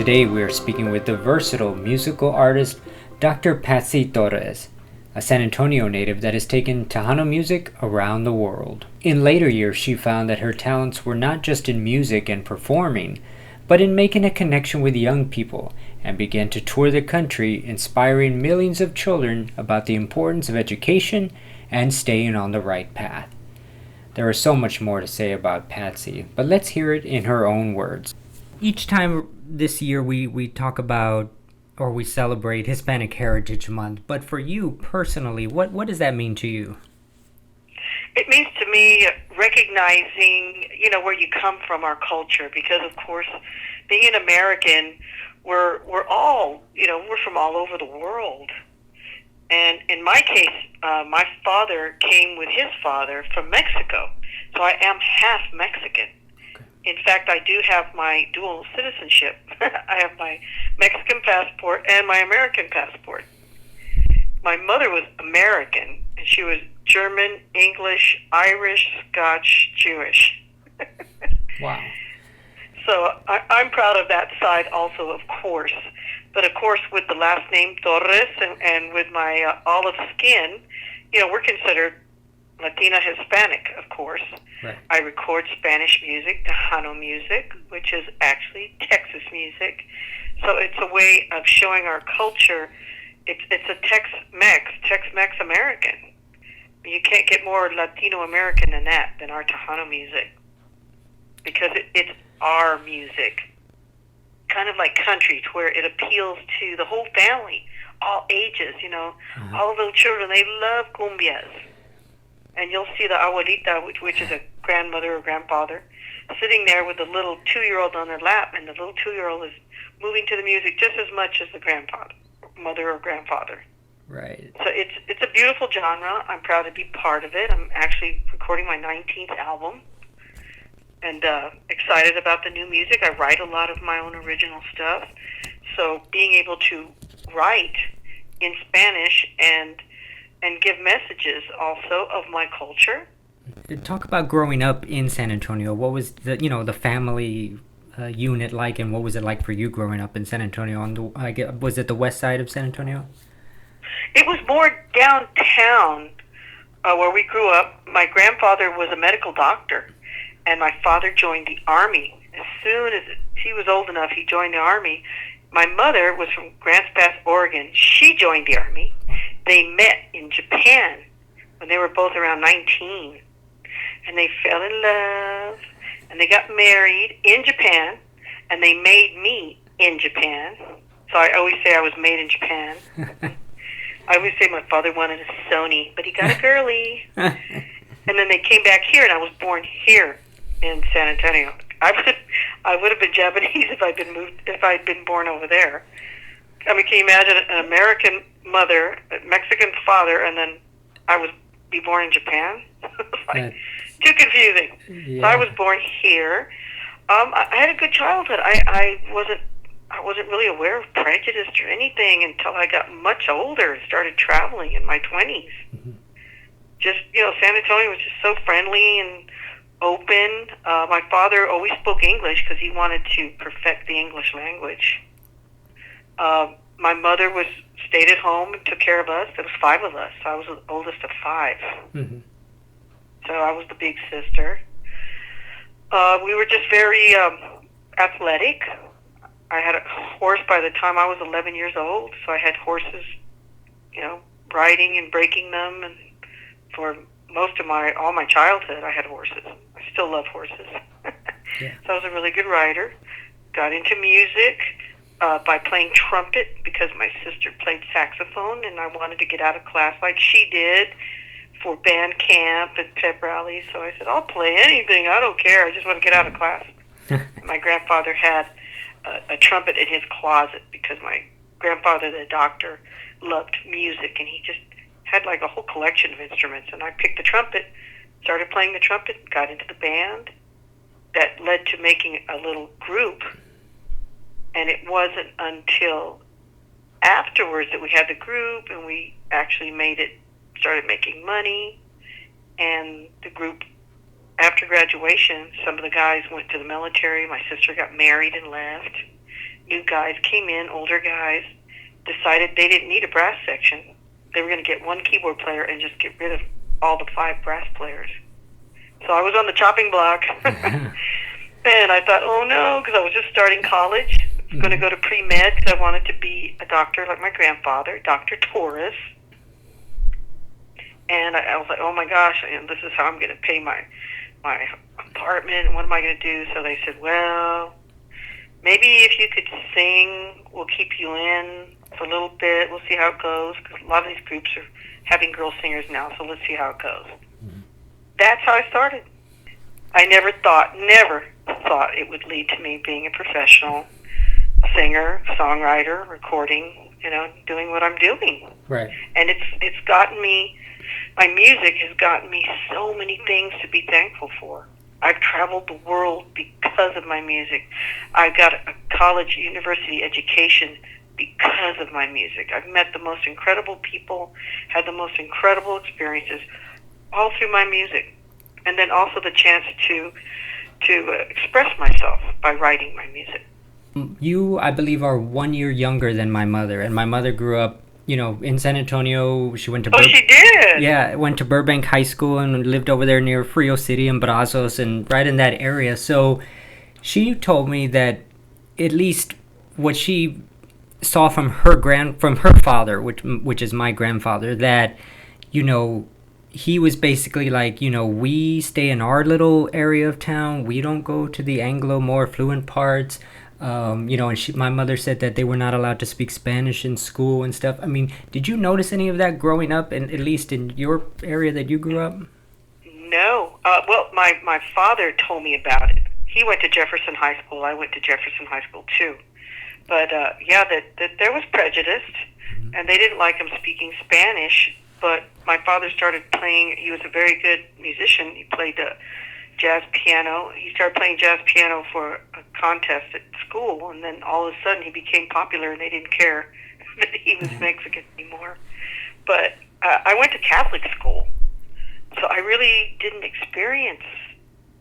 Today we are speaking with the versatile musical artist Dr. Patsy Torres, a San Antonio native that has taken Tejano music around the world. In later years, she found that her talents were not just in music and performing, but in making a connection with young people, and began to tour the country, inspiring millions of children about the importance of education and staying on the right path. There is so much more to say about Patsy, but let's hear it in her own words. Each time this year we talk about or we celebrate Hispanic Heritage Month, but for you personally, what does that mean to you? It means to me recognizing, where you come from, our culture, because of course, being an American, we're all, we're from all over the world. And in my case, my father came with his father from Mexico, so I am half Mexican. In fact, I do have my dual citizenship. I have my Mexican passport and my American passport. My mother was American, and she was German, English, Irish, Scotch, Jewish. Wow. So I'm proud of that side also, of course. But of course, with the last name Torres and with my olive skin, we're considered Latina Hispanic, of course. Right. I record Spanish music, Tejano music, which is actually Texas music. So it's a way of showing our culture. It's a Tex-Mex American. You can't get more Latino American than that, than our Tejano music, because it's our music. Kind of like country, to where it appeals to the whole family, all ages, all little children, they love cumbias. And you'll see the abuelita, which is a grandmother or grandfather, sitting there with a little 2-year-old on their lap, and the little 2-year-old is moving to the music just as much as the mother or grandfather. Right. So it's a beautiful genre. I'm proud to be part of it. I'm actually recording my 19th album, and excited about the new music. I write a lot of my own original stuff, so being able to write in Spanish and give messages also of my culture. Talk about growing up in San Antonio. What was the family unit like, and what was it like for you growing up in San Antonio? Was it the west side of San Antonio? It was more downtown where we grew up. My grandfather was a medical doctor, and my father joined the Army. As soon as he was old enough, he joined the Army. My mother was from Grants Pass, Oregon. She joined the Army. They met in Japan when they were both around 19, and they fell in love, and they got married in Japan, and they made me in Japan. So I always say I was made in Japan. I always say my father wanted a Sony, but he got a girly. And then they came back here, and I was born here in San Antonio. I would have been Japanese if I'd been born over there. I mean, can you imagine an American mother, a Mexican father, and then I was be born in Japan? Too confusing. Yeah. So I was born here. I had a good childhood. I wasn't really aware of prejudice or anything until I got much older and started traveling in my 20s. Mm-hmm. Just, San Antonio was just so friendly and open. My father always spoke English because he wanted to perfect the English language. My mother stayed at home and took care of us. There was 5 of us. So I was the oldest of 5. Mm-hmm. So I was the big sister. We were just very athletic. I had a horse by the time I was 11 years old, so I had horses, riding and breaking them, and for most of all my childhood, I had horses. I still love horses. Yeah. So I was a really good rider. Got into music by playing trumpet because my sister played saxophone, and I wanted to get out of class like she did for band camp and pep rallies. So I said, I'll play anything. I don't care. I just want to get out of class. My grandfather had a trumpet in his closet because my grandfather, the doctor, loved music, and he just had like a whole collection of instruments. And I picked the trumpet, started playing the trumpet, got into the band. That led to making a little group. And it wasn't until afterwards that we had the group and we actually started making money. And the group, after graduation, some of the guys went to the military. My sister got married and left. new guys came in, older guys, decided they didn't need a brass section. They were going to get one keyboard player and just get rid of all the 5 brass players. So I was on the chopping block. And I thought, oh no, because I was just starting college. I was going to go to pre-med because I wanted to be a doctor like my grandfather, Dr. Torres. And I was like, oh my gosh, and this is how I'm going to pay my apartment. What am I going to do? So they said, well, maybe if you could sing, we'll keep you in for a little bit. We'll see how it goes. Because a lot of these groups are having girl singers now, so let's see how it goes. That's how I started. I never thought it would lead to me being a professional singer, songwriter, recording, doing what I'm doing. Right. And it's gotten me, my music has gotten me so many things to be thankful for. I've traveled the world because of my music. I got a college, university education because of my music. I've met the most incredible people, had the most incredible experiences, all through my music. And then also the chance to express myself by writing my music. You, I believe, are 1 year younger than my mother, and my mother grew up, in San Antonio. She went to she did? Yeah, went to Burbank High School and lived over there near Frio City and Brazos and right in that area. So she told me that at least what she saw from her father, which is my grandfather, that he was basically like, we stay in our little area of town. We don't go to the Anglo more affluent parts. And my mother said that they were not allowed to speak Spanish in school and stuff. I mean, did you notice any of that growing up, and at least in your area that you grew up? No. Well, my father told me about it. He went to Jefferson High School. I went to Jefferson High School too. But that there was prejudice, and they didn't like him speaking Spanish. But my father started playing. He was a very good musician. He played jazz piano. He started playing jazz piano for a contest at school, and then all of a sudden he became popular, and they didn't care that he was Mexican anymore. But I went to Catholic school, so I really didn't experience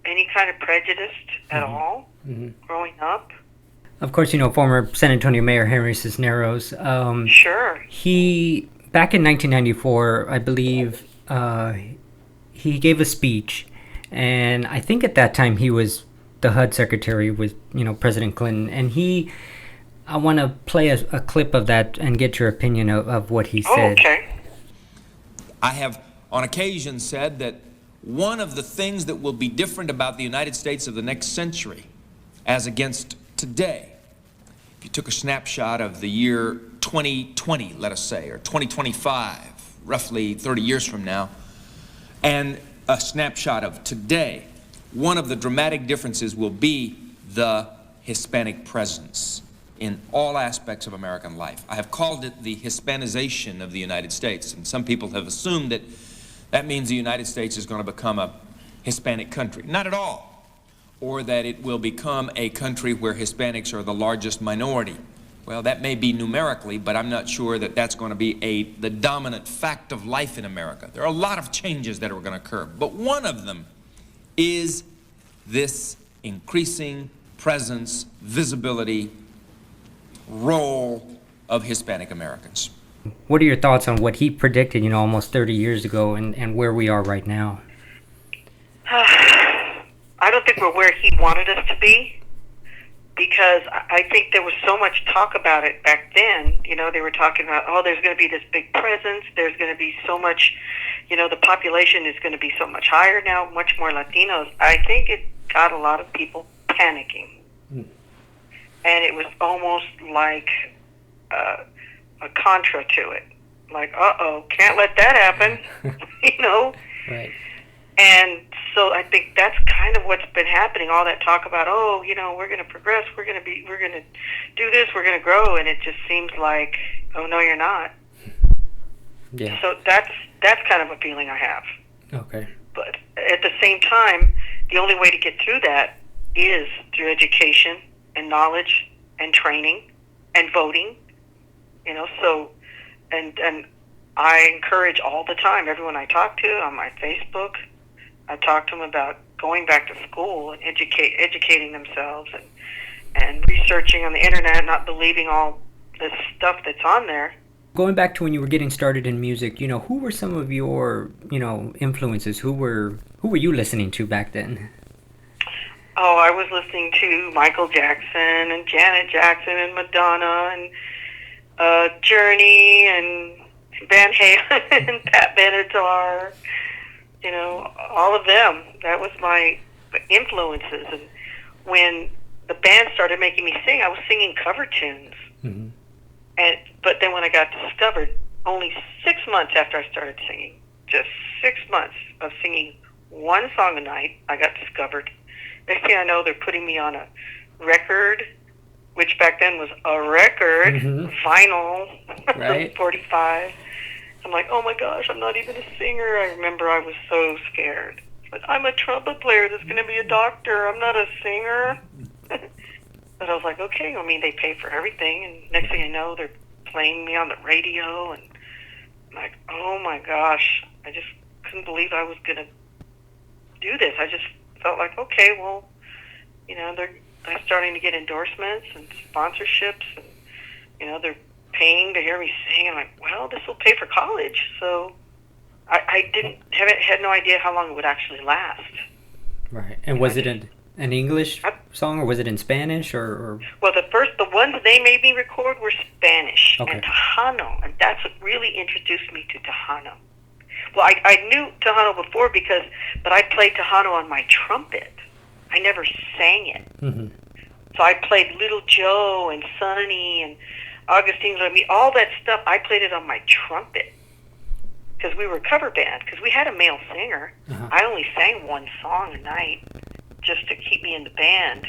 any kind of prejudice at all growing up. Of course, former San Antonio Mayor Henry Cisneros. Sure. He, back in 1994, I believe, he gave a speech. And I think at that time he was the HUD secretary with, President Clinton. And I want to play a clip of that and get your opinion of what he said. Okay. I have on occasion said that one of the things that will be different about the United States of the next century as against today, if you took a snapshot of the year 2020, let us say, or 2025, roughly 30 years from now, and a snapshot of today, one of the dramatic differences will be the Hispanic presence in all aspects of American life. I have called it the Hispanization of the United States, and some people have assumed that that means the United States is going to become a Hispanic country. Not at all. Or that it will become a country where Hispanics are the largest minority. Well, that may be numerically, but I'm not sure that that's going to be the dominant fact of life in America. There are a lot of changes that are going to occur, but one of them is this increasing presence, visibility, role of Hispanic Americans. What are your thoughts on what he predicted, almost 30 years ago and where we are right now? I don't think we're where he wanted us to be, because I think there was so much talk about it back then. They were talking about, there's going to be this big presence, there's going to be so much, the population is going to be so much higher now, much more Latinos. I think it got a lot of people panicking. And it was almost like a contra to it. Like, can't let that happen, Right. And so I think that's kind of what's been happening. All that talk about, we're going to progress, we're going to do this, we're going to grow, and it just seems like, oh no, you're not. Yeah. So that's kind of a feeling I have. Okay. But at the same time, the only way to get through that is through education and knowledge and training and voting. So and I encourage all the time everyone I talk to on my Facebook. I talk to them about going back to school and educating themselves and researching on the internet, not believing all this stuff that's on there. Going back to when you were getting started in music, who were some of your, influences? Who were you listening to back then? Oh, I was listening to Michael Jackson and Janet Jackson and Madonna and Journey and Van Halen and Pat Benatar. All of them. That was my influences. And when the band started making me sing, I was singing cover tunes. Mm-hmm. But then when I got discovered, only 6 months after I started singing, just 6 months of singing one song a night, I got discovered. Next thing I know, they're putting me on a record, which back then was a record, mm-hmm. vinyl, right. 45. I'm like, oh my gosh, I'm not even a singer. I remember I was so scared. But I'm a trumpet player that's going to be a doctor. I'm not a singer. But I was like, okay, they pay for everything. And next thing I know, they're playing me on the radio. And I'm like, oh my gosh, I just couldn't believe I was going to do this. I just felt like, okay, well, they're starting to get endorsements and sponsorships. And, they're paying to hear me sing. I'm like, well, this will pay for college. So I had no idea how long it would actually last. Right. And was it an English song, or was it in Spanish, or? Well, the ones they made me record were Spanish okay. and Tejano, and that's what really introduced me to Tejano. Well, I knew Tejano before but I played Tejano on my trumpet. I never sang it. Mm-hmm. So I played Little Joe and Sonny and Augustine Remy, all that stuff. I played it on my trumpet because we were a cover band. Because we had a male singer. Uh-huh. I only sang one song a night, just to keep me in the band.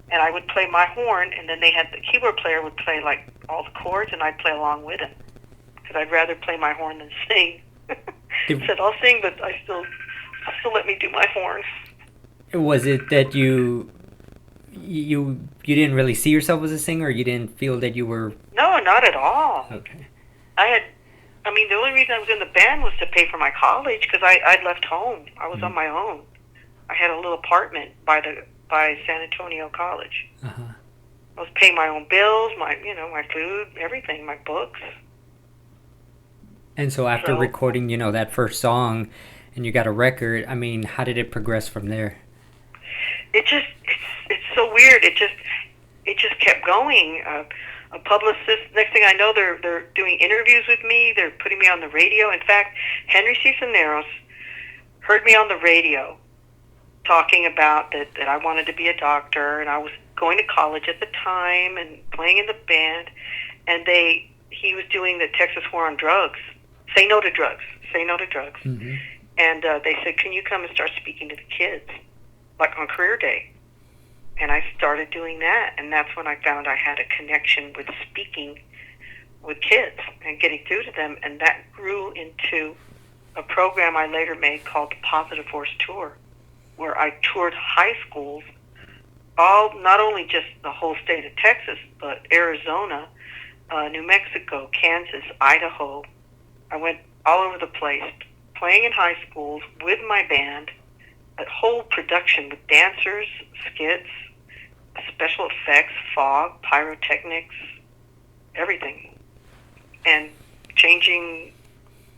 And I would play my horn, and then the keyboard player would play like all the chords, and I'd play along with him. Because I'd rather play my horn than sing. Said, I'll sing, but I still let me do my horn. Was it that you didn't really see yourself as a singer, or you didn't feel that you were? No, not at all. Okay. The only reason I was in the band was to pay for my college, because I'd left home. I was on my own. I had a little apartment by San Antonio College. Uh-huh. I was paying my own bills, my food, everything, my books. And so after recording, that first song, and you got a record, how did it progress from there? It's so weird. It just kept going. A publicist, next thing I know, they're doing interviews with me. They're putting me on the radio. In fact, Henry Cisneros heard me on the radio talking about that I wanted to be a doctor, and I was going to college at the time and playing in the band. And he was doing the Texas War on Drugs. Say no to drugs. Say no to drugs. Mm-hmm. And they said, can you come and start speaking to the kids, like on career day? And I started doing that, and that's when I found I had a connection with speaking with kids and getting through to them, and that grew into a program I later made called the Positive Force Tour, where I toured high schools, not only just the whole state of Texas, but Arizona, New Mexico, Kansas, Idaho. I went all over the place, playing in high schools with my band, a whole production with dancers, skits, special effects, fog, pyrotechnics, everything. And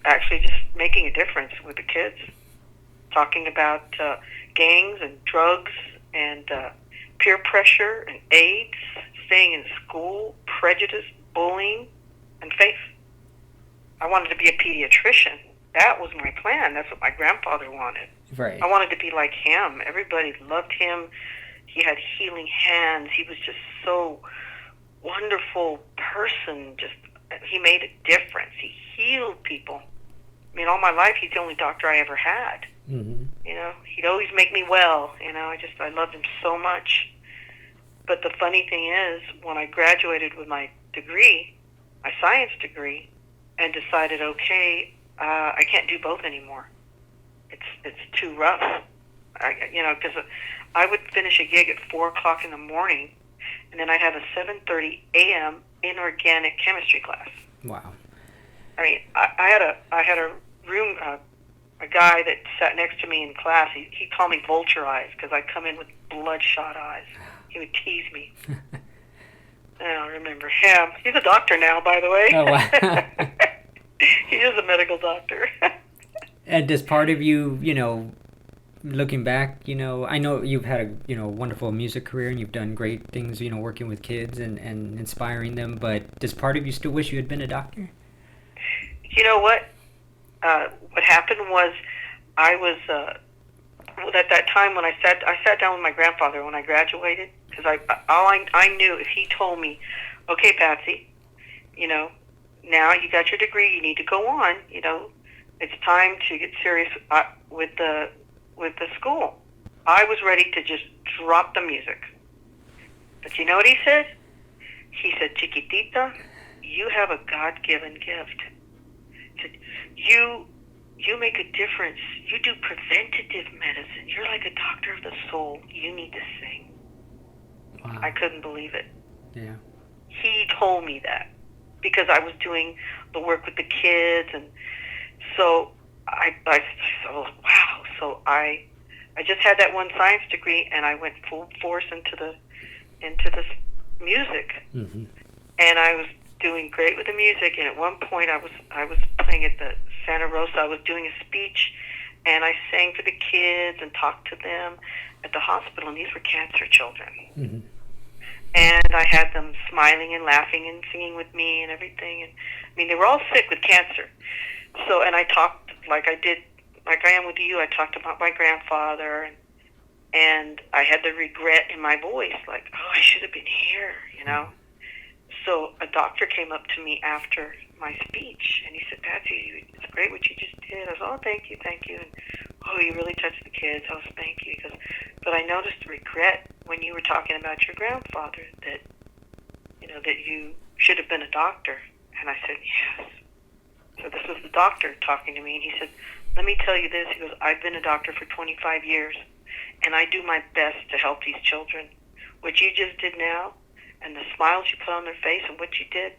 actually just making a difference with the kids. Talking about gangs and drugs and peer pressure and AIDS, staying in school, prejudice, bullying, and faith. I wanted to be a pediatrician. That was my plan. That's what my grandfather wanted. Right. I wanted to be like him. Everybody loved him. He had healing hands. He was just so wonderful person. He made a difference. He healed people. All my life, he's the only doctor I ever had. Mm-hmm. He'd always make me well. I loved him so much. But the funny thing is, when I graduated with my degree, my science degree, and decided, okay, I can't do both anymore. It's too rough. Because I would finish a gig at 4:00 in the morning, and then I'd have a 7:30 a.m. inorganic chemistry class. Wow. I had a room. I a guy that sat next to me in class, he called me vulture eyes because I'd come in with bloodshot eyes. He would tease me. I don't remember him. He's a doctor now, by the way. Oh, wow. He is a medical doctor. And does part of you, looking back, I know you've had a, wonderful music career and you've done great things, working with kids and inspiring them, but does part of you still wish you had been a doctor? You know what? What happened was I was, at that time when I sat down with my grandfather when I graduated, because I knew if he told me, okay, Patsy, now you got your degree, you need to go on, it's time to get serious with the school. I was ready to just drop the music. But you know what he said? He said, Chiquitita, you have a God-given gift. He said, you make a difference. You do preventative medicine. You're like a doctor of the soul. You need to sing. Wow. I couldn't believe it. Yeah. He told me that because I was doing the work with the kids, and so I oh wow. So I just had that one science degree, and I went full force into this music, Mm-hmm. and I was doing great with the music. And at one point, I was playing at the Santa Rosa. I was doing a speech, and I sang for the kids and talked to them at the hospital, and these were cancer children. Mm-hmm. And I had them smiling and laughing and singing with me and everything. And I mean, they were all sick with cancer. So, and I talked like I am with you. I talked about my grandfather, and I had the regret in my voice, like, oh, I should have been here, So a doctor came up to me after my speech, and he said, Patsy, it's great what you just did. I said, oh, thank you. And, oh, you really touched the kids. I was, thank you. He goes, but I noticed regret when you were talking about your grandfather that, that you should have been a doctor. And I said, yes. So this was the doctor talking to me, and he said, let me tell you this. He goes, I've been a doctor for 25 years, and I do my best to help these children. What you just did now, and the smiles you put on their face and what you did,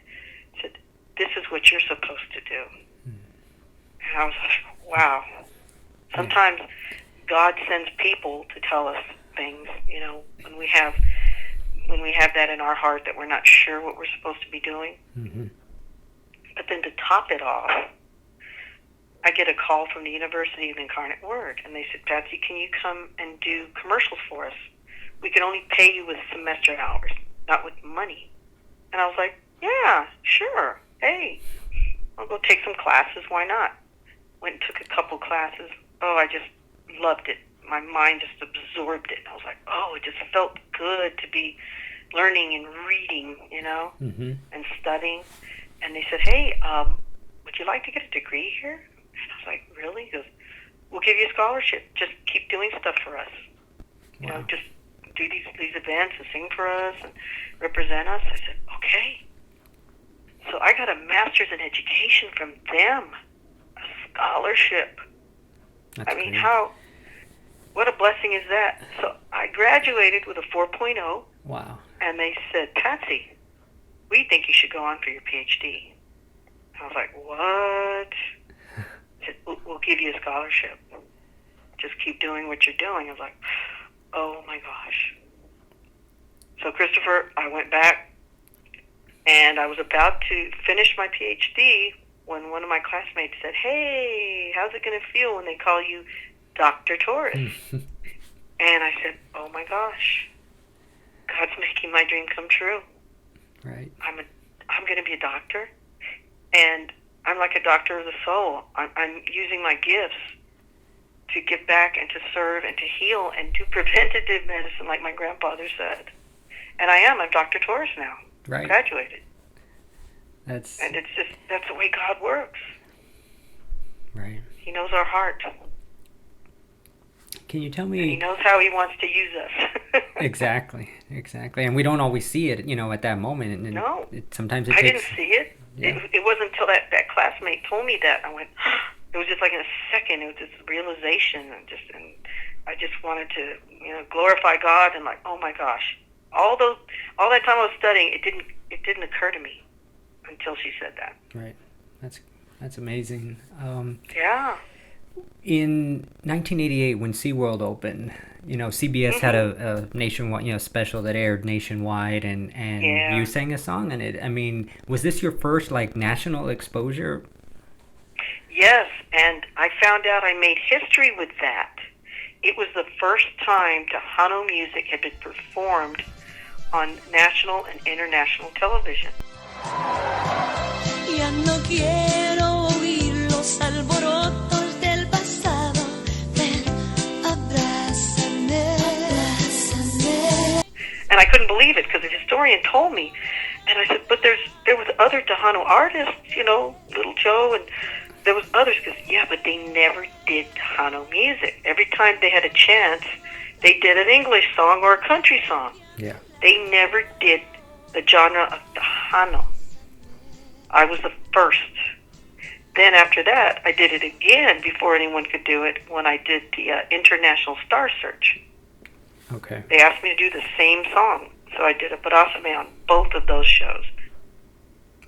said, this is what you're supposed to do. And I was like, wow. Sometimes God sends people to tell us things, when we have that in our heart that we're not sure what we're supposed to be doing. Mm-hmm. But then to top it off, I get a call from the University of Incarnate Word, and they said, Patsy, can you come and do commercials for us? We can only pay you with semester hours, not with money. And I was like, yeah, sure. Hey, I'll go take some classes. Why not? Went and took a couple classes. Oh, I just loved it. My mind just absorbed it. I was like, oh, it just felt good to be learning and reading, Mm-hmm. and studying. And they said, hey, would you like to get a degree here? And I was like, really? He goes, we'll give you a scholarship. Just keep doing stuff for us. Wow. Just do these events and sing for us and represent us. I said, okay. So I got a master's in education from them, a scholarship. That's I mean, great. what a blessing is that? So I graduated with a 4.0, Wow. and they said, Patsy, we think you should go on for your PhD. I was like, what? They said, we'll give you a scholarship. Just keep doing what you're doing. I was like, oh my gosh. So Christopher, I went back, and I was about to finish my PhD when one of my classmates said, hey, how's it going to feel when they call you Dr. Torres? And I said, oh my gosh, God's making my dream come true. Right. I'm going to be a doctor, and I'm like a doctor of the soul. I'm using my gifts to give back and to serve and to heal and do preventative medicine like my grandfather said. And I'm Dr. Torres now. Right. Graduated. And it's just, that's the way God works. right. He knows our heart. Can you tell And He me knows how He wants to use us. exactly, and we don't always see it, at that moment. And No. sometimes it I takes. didn't see it. Yeah. It wasn't until that classmate told me that I went, it was just like in a second, it was this realization, and I just wanted to, glorify God, and like, oh my gosh. All that time I was studying, it didn't occur to me until she said that. Right. That's amazing. Yeah. In 1988, when SeaWorld opened, CBS had a nationwide, special that aired nationwide, and you Yeah. sang a song in it. I mean, was this your first like national exposure? Yes, and I found out I made history with that. It was the first time Tejano music had been performed on national and international television. Ya no quiero oír los alborotos del pasado. Ven, abrázame, abrázame. And I couldn't believe it because the historian told me. And I said, but there was other Tejano artists, Little Joe, and there was others. Because, yeah, but they never did Tejano music. Every time they had a chance, they did an English song or a country song. Yeah. They never did the genre of Tejano. I was the first. Then after that, I did it again before anyone could do it when I did the International Star Search. Okay. They asked me to do the same song, so I did a Parásame on both of those shows.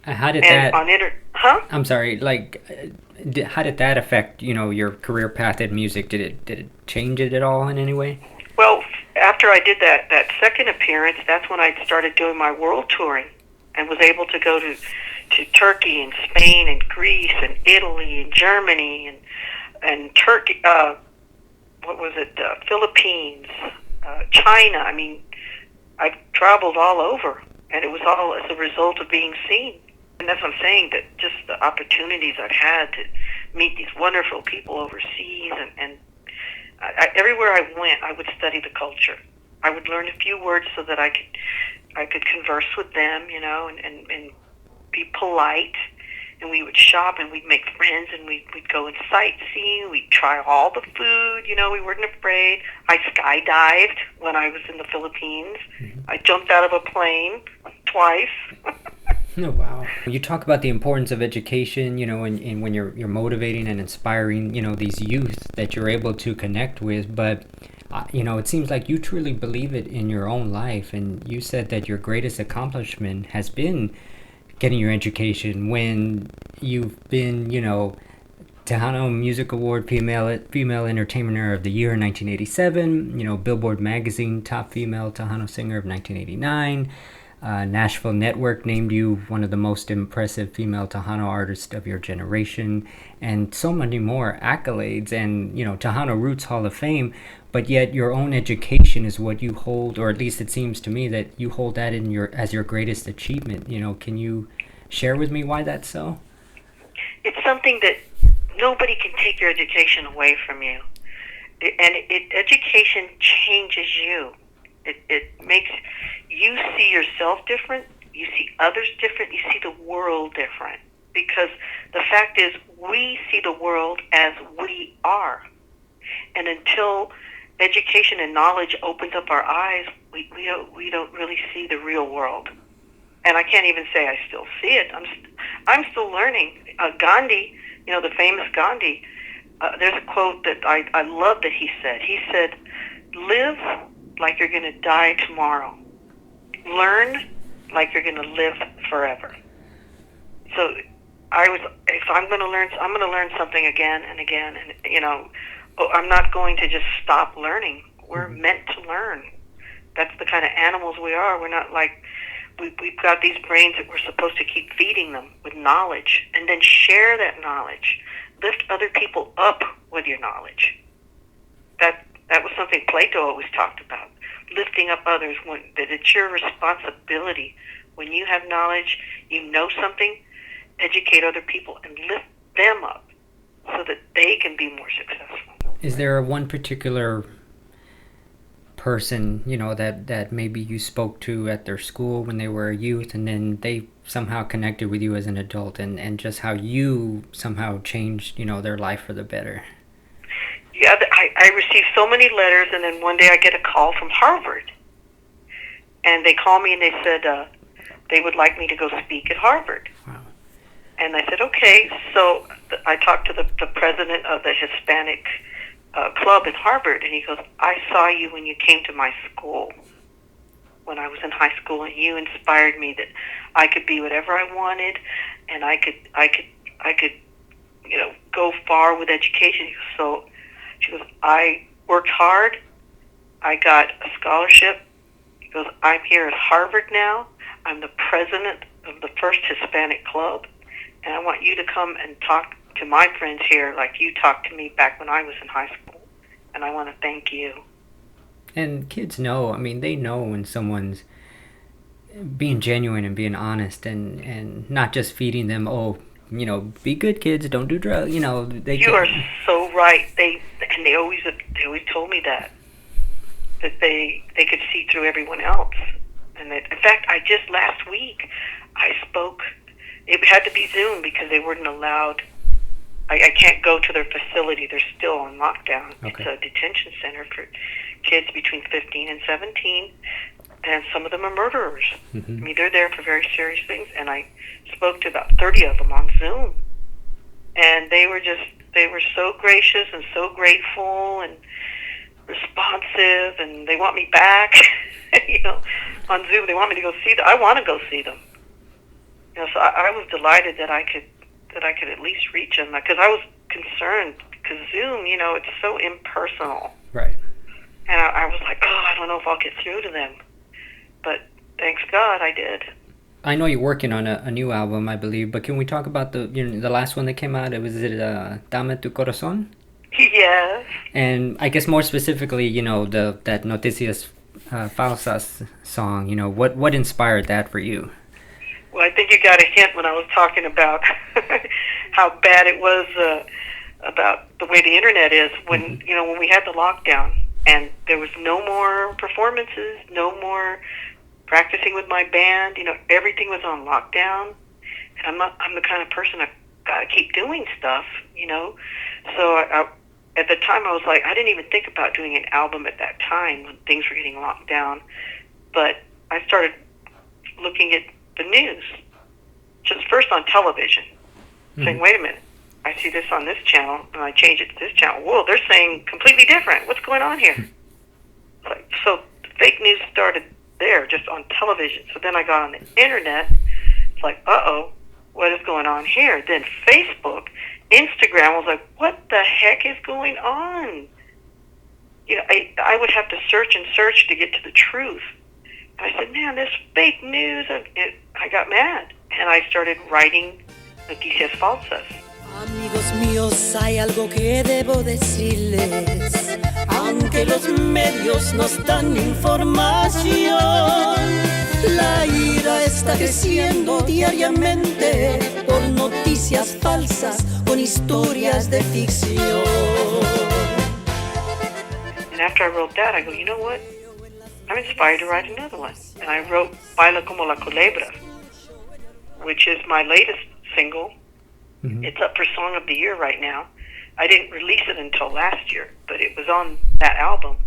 How did And that? on huh? I'm sorry. Like, how did that affect your career path in music? Did it change it at all in any way? Well, after I did that second appearance, that's when I started doing my world touring and was able to go to Turkey and Spain and Greece and Italy and Germany and Turkey. What was it? Philippines, China. I mean, I've traveled all over, and it was all as a result of being seen. And that's what I'm saying, that just the opportunities I've had to meet these wonderful people overseas, and everywhere I went, I would study the culture. I would learn a few words so that I could converse with them, and be polite. And we would shop, and we'd make friends, and we'd go and sightseeing. We'd try all the food, we weren't afraid. I skydived when I was in the Philippines. Mm-hmm. I jumped out of a plane twice. Oh, wow. You talk about the importance of education, and when you're motivating and inspiring, these youth that you're able to connect with. But, it seems like you truly believe it in your own life. And you said that your greatest accomplishment has been getting your education when you've been, Tejano Music Award Female Entertainer of the Year in 1987, Billboard Magazine Top Female Tejano Singer of 1989. Nashville Network named you one of the most impressive female Tejano artists of your generation, and so many more accolades, and Tejano Roots Hall of Fame. But yet your own education is what you hold, or at least it seems to me that you hold that as your greatest achievement. Can you share with me why that's so? It's something that nobody can take your education away from you, education changes you. It makes you see yourself different, you see others different, you see the world different. Because the fact is, we see the world as we are. And until education and knowledge opens up our eyes, we don't really see the real world. And I can't even say I still see it. I'm still learning. Gandhi, the famous Gandhi, there's a quote that I love that he said. He said, "Live like you're going to die tomorrow. Learn like you're going to live forever." So if I'm going to learn, I'm going to learn something again and again, and I'm not going to just stop learning. We're meant to learn. That's the kind of animals we are. We're not like we've got these brains that we're supposed to keep feeding them with knowledge, and then share that knowledge. Lift other people up with your knowledge. That was something Plato always talked about. Lifting up others, that it's your responsibility. When you have knowledge, you know something, educate other people and lift them up so that they can be more successful. Is there one particular person, that maybe you spoke to at their school when they were a youth, and then they somehow connected with you as an adult, and just how you somehow changed, their life for the better? Yeah, I received so many letters, and then one day I get a call from Harvard. And they call me and they said they would like me to go speak at Harvard. Wow. And I said, okay. So I talked to the president of the Hispanic club at Harvard, and he goes, "I saw you when you came to my school when I was in high school, and you inspired me that I could be whatever I wanted, and I could go far with education. So she goes, I worked hard. I got a scholarship. He goes, I'm here at Harvard now. I'm the president of the first Hispanic club, and I want you to come and talk to my friends here like you talked to me back when I was in high school, and I want to thank you. And kids know, I mean, they know when someone's being genuine and being honest, and not just feeding them, be good kids, don't do drugs, You are so right. They always told me that they could see through everyone else. And that, in fact, I just last week I spoke. It had to be Zoom because they weren't allowed. I can't go to their facility. They're still on lockdown. Okay. It's a detention center for kids between 15 and 17, and some of them are murderers. Mm-hmm. I mean, they're there for very serious things. And I spoke to about 30 of them on Zoom, and they were so gracious and so grateful and responsive, and they want me back. On Zoom, they want me to go see them. I want to go see them. So I was delighted that I could at least reach them, because I was concerned, because Zoom, it's so impersonal. Right. And I was like, I don't know if I'll get through to them. But thanks God I did. I know you're working on a new album, I believe, but can we talk about the last one that came out? Dame tu corazón? Yes. And I guess more specifically, that Noticias Falsas song, what inspired that for you? Well, I think you got a hint when I was talking about how bad it was about the way the internet is when when we had the lockdown and there was no more performances, no more practicing with my band. Everything was on lockdown, and I'm the kind of person I got to keep doing stuff. So at the time I was like, I didn't even think about doing an album at that time when things were getting locked down, but I started looking at the news, just first on television, saying, wait a minute, I see this on this channel, and I change it to this channel. Whoa, they're saying completely different. What's going on here? So fake news started there, just on television. So then I got on the internet. It's like, what is going on here? Then Facebook, Instagram was like, what the heck is going on? I would have to search and search to get to the truth. I said, man, this fake news, and I got mad. And I started writing Noticias Falsas. Amigos míos, hay algo que debo decirles. Aunque los medios nos dan información, la ira está creciendo diariamente por noticias falsas con historias de ficción. And after I wrote that, I go, you know what? I'm inspired to write another one. And I wrote Baila como la culebra, which is my latest single. Mm-hmm. It's up for Song of the Year right now. I didn't release it until last year, but it was on that album.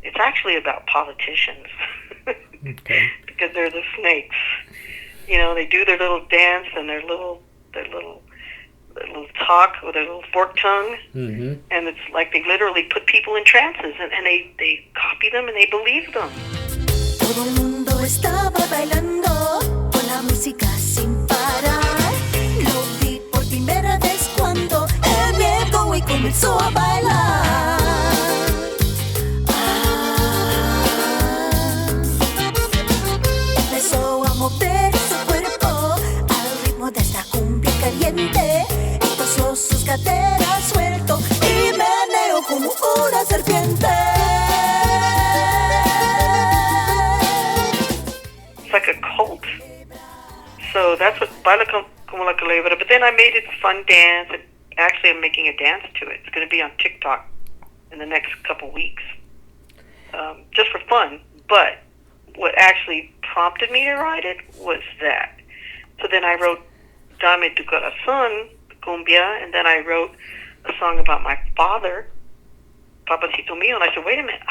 It's actually about politicians. Okay. Because they're the snakes. They do their little dance and their little talk with their little forked tongue. Mm-hmm. And it's like they literally put people in trances, and they copy them and they believe them. Todo el mundo estaba bailando con la música sin parar. Lo vi por primera vez cuando él llegó y comenzó a bailar. Empezó a mover su cuerpo al ritmo de esta cumbia caliente. Pasó sus caderas suelto y meneó como una serpiente. It's like a cult. So that's what Baila como la culebra. But then I made it a fun dance. And actually, I'm making a dance to it. It's going to be on TikTok in the next couple weeks, just for fun. But what actually prompted me to write it was that. So then I wrote Dame tu corazón, cumbia, and then I wrote a song about my father, Papacito Mío, and I said, wait a minute,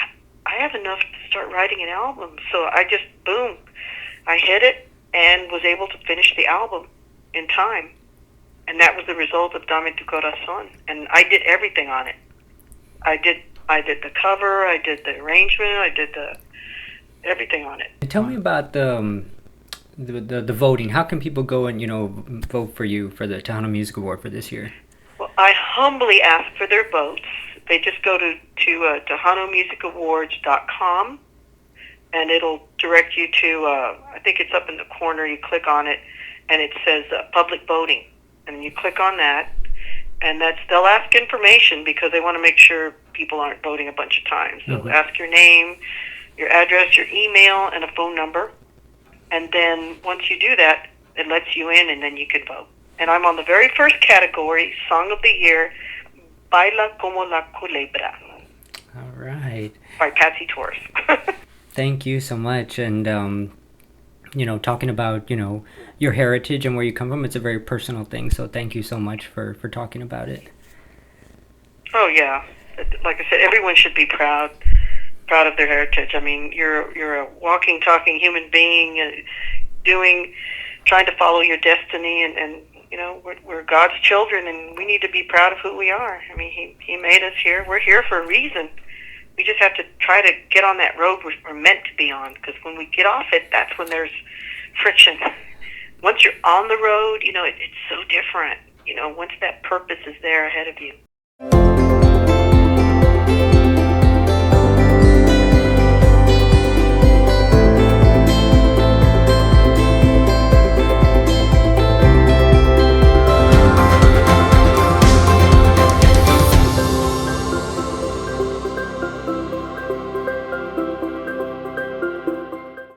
I have enough to start writing an album. So I just, boom, I hit it and was able to finish the album in time. And that was the result of Dame tu corazón. And I did everything on it. I did the cover, I did the arrangement, I did everything on it. Tell me about the voting. How can people go and vote for you for the Tejano Music Award for this year? Well, I humbly ask for their votes. They just go to TejanoMusicAwards.com, and it'll direct you to, I think it's up in the corner, you click on it, and it says public voting. And you click on that, and they'll ask information because they want to make sure people aren't voting a bunch of times. They'll ask your name, your address, your email, and a phone number. And then once you do that, it lets you in, and then you can vote. And I'm on the very first category, Song of the Year, Baila Como la Culebra. All right. By Patsy Torres. Thank you so much. And, talking about, your heritage and where you come from, it's a very personal thing. So thank you so much for talking about it. Oh, yeah. Like I said, everyone should be proud of their heritage. I mean, you're a walking, talking human being, trying to follow your destiny, and we're God's children, and we need to be proud of who we are. I mean, He made us here. We're here for a reason. We just have to try to get on that road we're meant to be on, because when we get off it, that's when there's friction. Once you're on the road, it's so different. Once that purpose is there ahead of you.